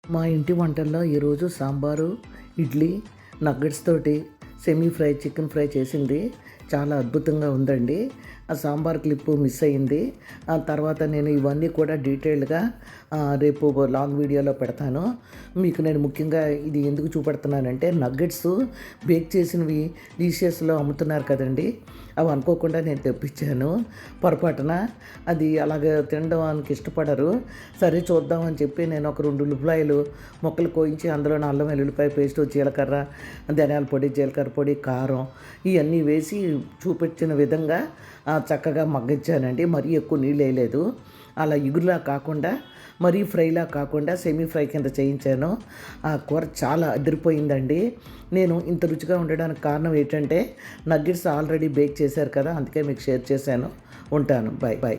మా ఇంటి వంటల్లో ఈరోజు సాంబారు, ఇడ్లీ, నగ్గెట్స్ తోటి చికెన్ ఫ్రై చేసింది చాలా అద్భుతంగా ఉందండి. ఆ సాంబార్ క్లిప్పు మిస్ అయింది. ఆ తర్వాత నేను ఇవన్నీ కూడా డీటెయిల్డ్గా రేపు లాంగ్ వీడియోలో పెడతాను. మీకు నేను ముఖ్యంగా ఇది ఎందుకు చూపెడుతున్నానంటే, నగ్గెట్స్ బేక్ చేసినవి డీషెస్లో అమ్ముతున్నారు కదండి, అవి అనుకోకుండా నేను తెప్పించాను పొరపాటున. అది అలాగే తినడానికి ఇష్టపడరు. సరే చూద్దామని చెప్పి నేను ఒక 2 ఉల్లిపాయలు ముక్కలు కోయించి అందులో అల్లం వెల్లుల్లిపాయ పేస్ట్, జీలకర్ర, ధనియాల పొడి, జీలకర్ర పొడి, కారం ఇవన్నీ వేసి చూపించిన విధంగా చక్కగా మగ్గించానండి. మరీ ఎక్కువ నీళ్ళు వేయలేదు. అలా ఇగురులా కాకుండా, మరీ ఫ్రైలా కాకుండా సెమీ ఫ్రై కింద చేయించాను. ఆ కూర చాలా అదిరిపోయిందండి. నేను ఇంత రుచిగా ఉండడానికి కారణం ఏంటంటే, నగ్గెట్స్ ఆల్రెడీ బేక్ చేశారు కదా, అందుకే మీకు షేర్ చేశాను. ఉంటాను. Bye bye.